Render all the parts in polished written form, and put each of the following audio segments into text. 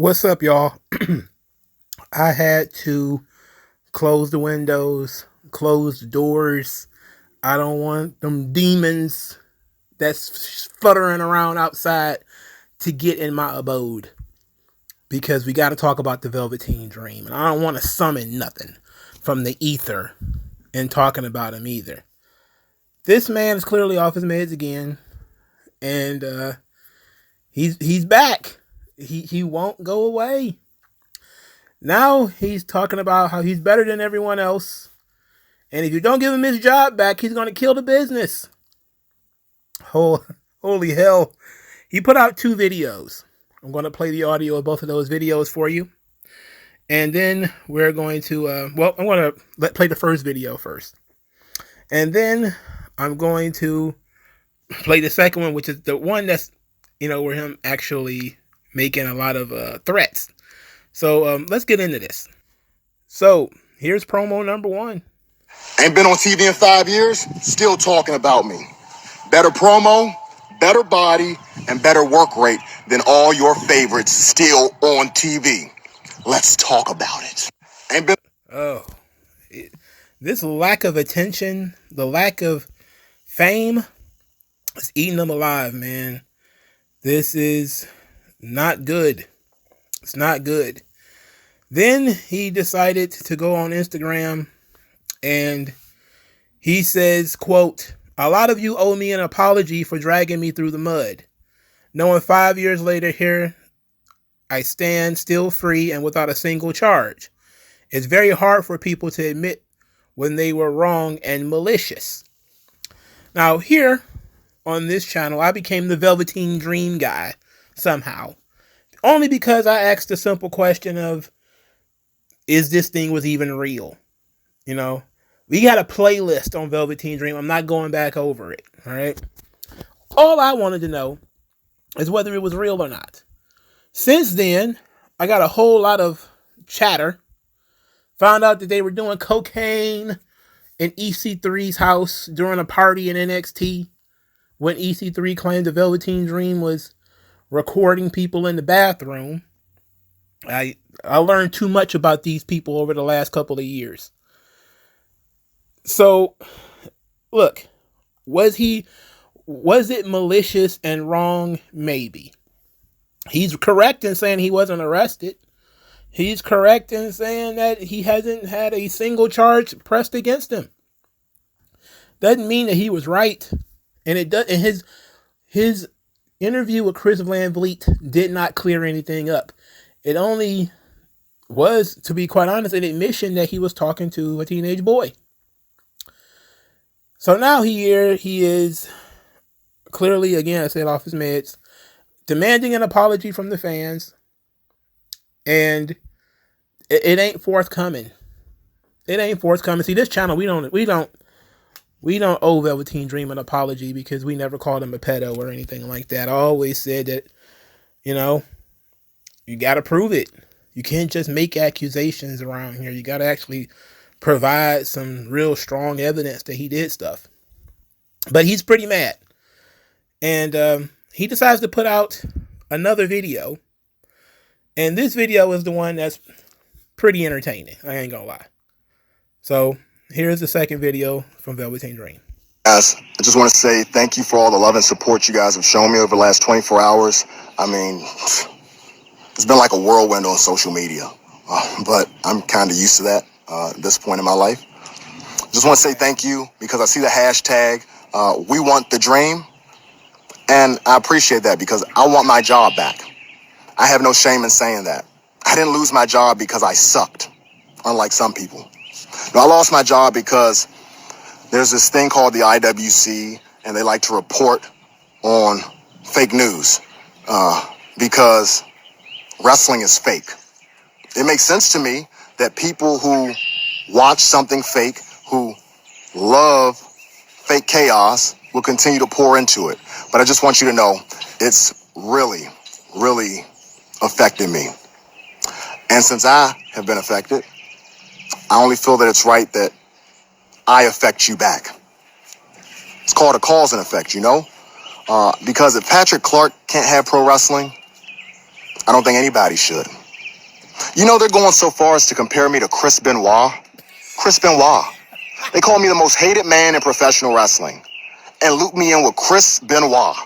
What's up, y'all? I had to close the windows, close the doors. I don't want them demons that's fluttering around outside to get in my abode, because we got to talk about the Velveteen Dream, and I don't want to summon nothing from the ether and talking about him either. This man is clearly off his meds again, and he's back. He won't go away. Now he's talking about how he's better than everyone else, and if you don't give him his job back, he's going to kill the business. Holy hell. He put out 2 videos. I'm going to play the audio of both of those videos for you. And then we're going to, I'm going to play the first video first. And then I'm going to play the second one, which is the one that's, where him actually making a lot of threats. So let's get into this. So here's promo number 1. Ain't been on TV in 5 years, still talking about me. Better promo, better body, and better work rate than all your favorites still on TV. Let's talk about it. Ain't been. This lack of attention, the lack of fame, is eating them alive, man. This is not good. It's not good. Then he decided to go on Instagram and he says, quote, "A lot of you owe me an apology for dragging me through the mud. Knowing 5 years later, here I stand still free and without a single charge. It's very hard for people to admit when they were wrong and malicious." Now here on this channel, I became the Velveteen Dream guy somehow. Only because I asked the simple question of, is this thing was even real? We got a playlist on Velveteen Dream. I'm not going back over it. All right. All I wanted to know is whether it was real or not. Since then, I got a whole lot of chatter. Found out that they were doing cocaine in EC3's house during a party in NXT when EC3 claimed the Velveteen Dream was recording people in the bathroom. I learned too much about these people over the last couple of years. So, look, was it malicious and wrong? Maybe. He's correct in saying he wasn't arrested. He's correct in saying that he hasn't had a single charge pressed against him. Doesn't mean that he was right. And it does. And his interview with Chris Van Vliet did not clear anything up. It only was, to be quite honest, an admission that he was talking to a teenage boy. So now he is clearly, again, I said, off his meds, demanding an apology from the fans, and it ain't forthcoming. It ain't forthcoming. See, this channel, we don't owe Velveteen Dream an apology because we never called him a pedo or anything like that. I always said that, you got to prove it. You can't just make accusations around here. You got to actually provide some real strong evidence that he did stuff. But he's pretty mad. And he decides to put out another video. And this video is the one that's pretty entertaining. I ain't gonna lie. So here's the second video from Velveteen Dream. Guys, I just want to say thank you for all the love and support you guys have shown me over the last 24 hours. I mean, it's been like a whirlwind on social media. But I'm kind of used to that at this point in my life. Just want to say thank you because I see the hashtag, we want the dream. And I appreciate that because I want my job back. I have no shame in saying that. I didn't lose my job because I sucked, unlike some people. No, I lost my job because there's this thing called the IWC, and they like to report on fake news because wrestling is fake. It makes sense to me that people who watch something fake, who love fake chaos, will continue to pour into it. But I just want you to know it's really, really affected me. And since I have been affected, I only feel that it's right that I affect you back. It's called a cause and effect, because if Patrick Clark can't have pro wrestling, I don't think anybody should. You know, they're going so far as to compare me to Chris Benoit. Chris Benoit. They call me the most hated man in professional wrestling and loop me in with Chris Benoit.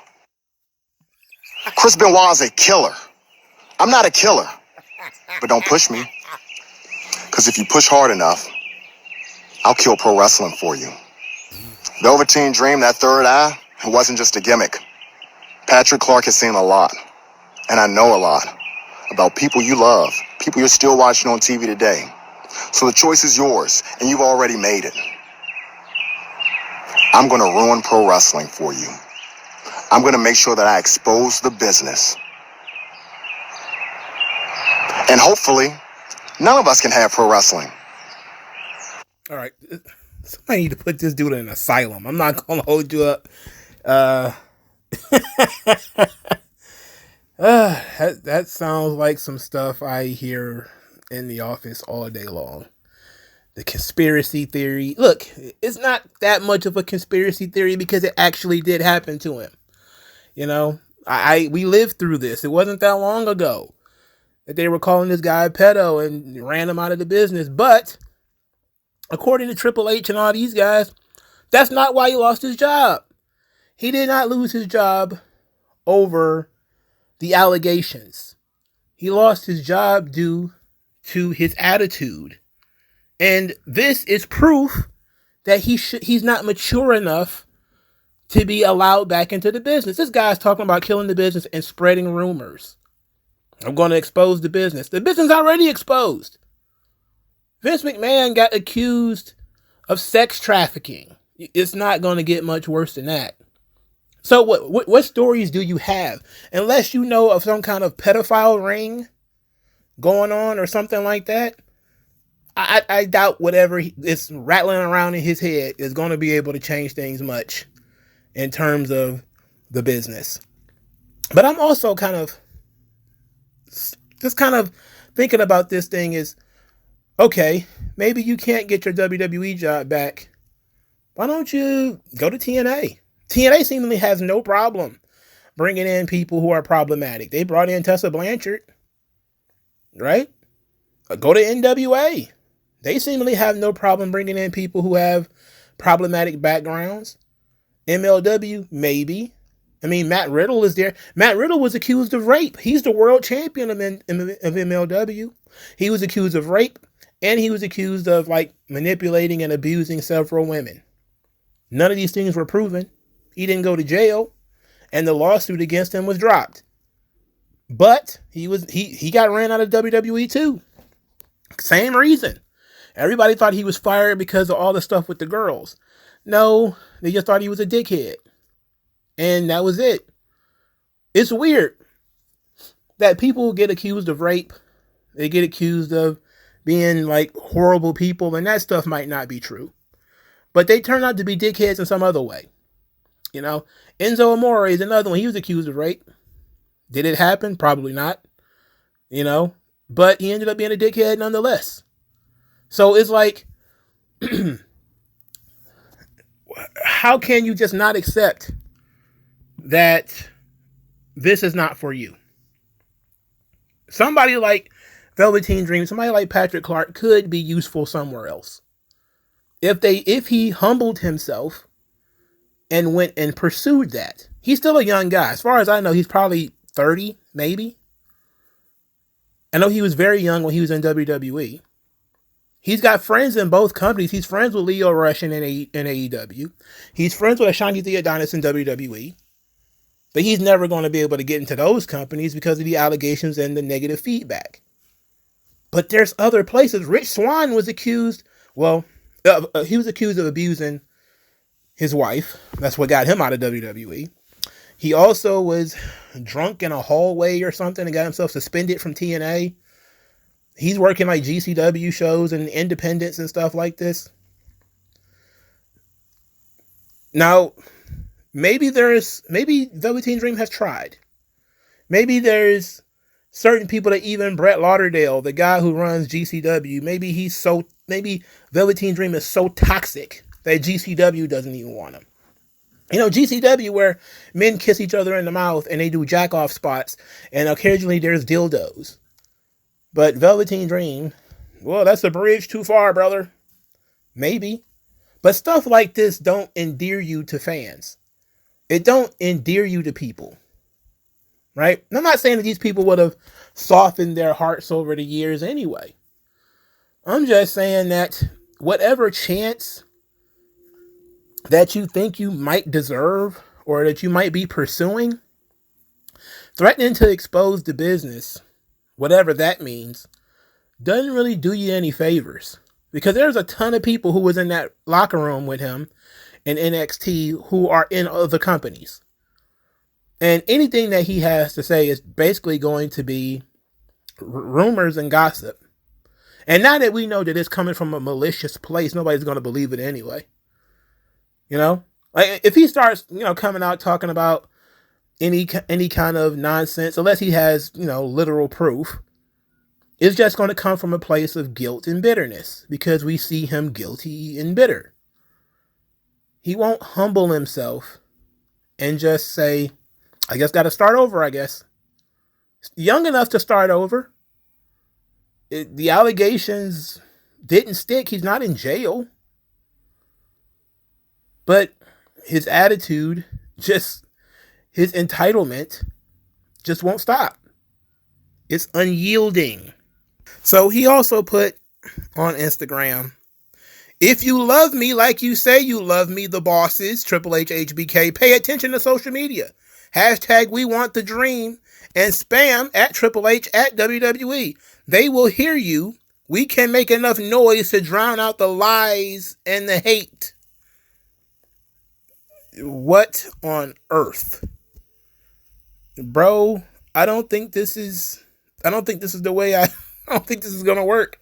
Chris Benoit is a killer. I'm not a killer, but don't push me. Because if you push hard enough, I'll kill pro wrestling for you. Velveteen Dream, that third eye, it wasn't just a gimmick. Patrick Clark has seen a lot, and I know a lot, about people you love, people you're still watching on TV today. So the choice is yours, and you've already made it. I'm going to ruin pro wrestling for you. I'm going to make sure that I expose the business. And hopefully, none of us can have pro wrestling. All right. Somebody need to put this dude in an asylum. I'm not going to hold you up. That sounds like some stuff I hear in the office all day long. The conspiracy theory. Look, it's not that much of a conspiracy theory because it actually did happen to him. You know, we lived through this. It wasn't that long ago that they were calling this guy a pedo and ran him out of the business. But according to Triple H and all these guys, that's not why he lost his job. He did not lose his job over the allegations. He lost his job due to his attitude. And this is proof that he's not mature enough to be allowed back into the business. This guy's talking about killing the business and spreading rumors. I'm going to expose the business. The business is already exposed. Vince McMahon got accused of sex trafficking. It's not going to get much worse than that. So what stories do you have? Unless you know of some kind of pedophile ring going on or something like that, I doubt whatever is rattling around in his head is going to be able to change things much in terms of the business. But I'm also kind of thinking about this thing is, okay, maybe you can't get your WWE job back. Why don't you go to TNA? TNA seemingly has no problem bringing in people who are problematic. They brought in Tessa Blanchard, right? Go to NWA. They seemingly have no problem bringing in people who have problematic backgrounds. MLW, maybe. I mean, Matt Riddle is there. Matt Riddle was accused of rape. He's the world champion of MLW. He was accused of rape, and he was accused of manipulating and abusing several women. None of these things were proven. He didn't go to jail, and the lawsuit against him was dropped. But he got ran out of WWE too. Same reason. Everybody thought he was fired because of all the stuff with the girls. No, they just thought he was a dickhead. And that was it. It's weird that people get accused of rape. They get accused of being horrible people, and that stuff might not be true. But they turn out to be dickheads in some other way. You know, Enzo Amore is another one. He was accused of rape. Did it happen? Probably not. You know, but he ended up being a dickhead nonetheless. So it's how can you just not accept that this is not for you? Somebody like Velveteen Dream, somebody like Patrick Clark could be useful somewhere else. If he humbled himself and went and pursued that. He's still a young guy. As far as I know, he's probably 30, maybe. I know he was very young when he was in WWE. He's got friends in both companies. He's friends with Leo Rush in AEW. He's friends with Ashanti Theodonis in WWE. But he's never going to be able to get into those companies because of the allegations and the negative feedback. But there's other places. Rich Swann was accused, he was accused of abusing his wife. That's what got him out of WWE. He also was drunk in a hallway or something and got himself suspended from TNA. He's working GCW shows and independents and stuff like this. Now, maybe Velveteen Dream has tried. Maybe there's certain people that even Brett Lauderdale, the guy who runs GCW, maybe Velveteen Dream is so toxic that GCW doesn't even want him. You know, GCW, where men kiss each other in the mouth and they do jack off spots, and occasionally there's dildos. But Velveteen Dream, well, that's a bridge too far, brother. Maybe. But stuff like this don't endear you to fans. It don't endear you to people. Right? And I'm not saying that these people would have softened their hearts over the years anyway. I'm just saying that whatever chance that you think you might deserve or that you might be pursuing, threatening to expose the business, whatever that means, doesn't really do you any favors. Because there's a ton of people who was in that locker room with him in NXT who are in other companies. And anything that he has to say is basically going to be rumors and gossip. And now that we know that it's coming from a malicious place, nobody's going to believe it anyway. You know? Like, if he starts, coming out talking about any kind of nonsense, unless he has, literal proof, it's just going to come from a place of guilt and bitterness because we see him guilty and bitter. He won't humble himself and just say, I guess got to start over, I guess. Young enough to start over. The allegations didn't stick. He's not in jail. But his attitude, his entitlement, just won't stop. It's unyielding. So he also put on Instagram, if you love me like you say you love me, the bosses, Triple H, HBK, pay attention to social media. Hashtag we want the dream and spam at Triple H at WWE. They will hear you. We can make enough noise to drown out the lies and the hate. What on earth? Bro, I don't think this is the way I don't think this is going to work.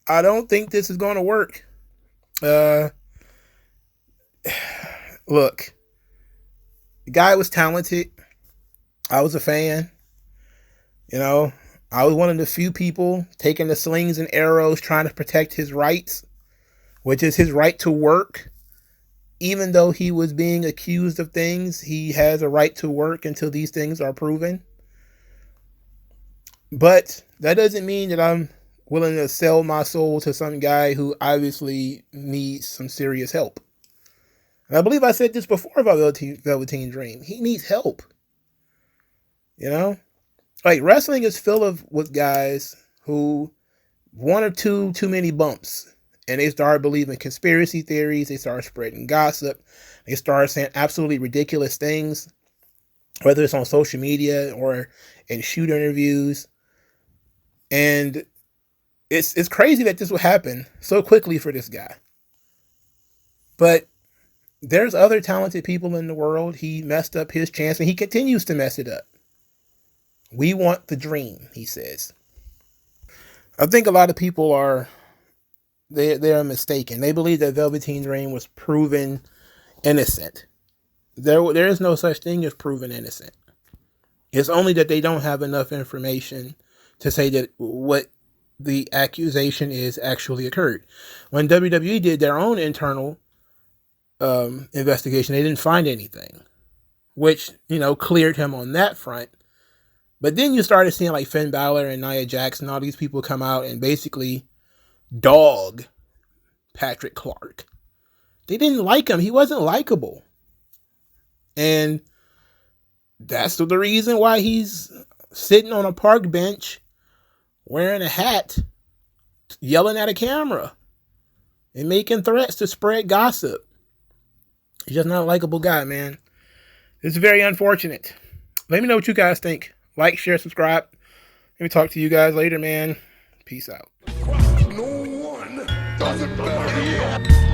I don't think this is going to work. Look, the guy was talented. I was a fan. I was one of the few people taking the slings and arrows trying to protect his rights, which is his right to work. Even though he was being accused of things, he has a right to work until these things are proven. But that doesn't mean that I'm willing to sell my soul to some guy who obviously needs some serious help. And I believe I said this before about Velveteen Dream. He needs help. Like, wrestling is filled with guys who one or two too many bumps. And they start believing conspiracy theories. They start spreading gossip. They start saying absolutely ridiculous things, whether it's on social media or in shoot interviews. And it's crazy that this would happen so quickly for this guy. But there's other talented people in the world. He messed up his chance and he continues to mess it up. We want the dream, he says. I think a lot of people they're mistaken. They believe that Velveteen Dream was proven innocent. There is no such thing as proven innocent. It's only that they don't have enough information to say that what the accusation is actually occurred. When WWE did their own internal investigation, they didn't find anything, which, cleared him on that front. But then you started seeing like Finn Balor and Nia Jax and all these people come out and basically dog Patrick Clark. They didn't like him. He wasn't likable. And that's the reason why he's sitting on a park bench wearing a hat, yelling at a camera and making threats to spread gossip. He's just not a likable guy, man. It's very unfortunate. Let me know what you guys think. Like, share, subscribe. Let me talk to you guys later, man. Peace out. No one does it better.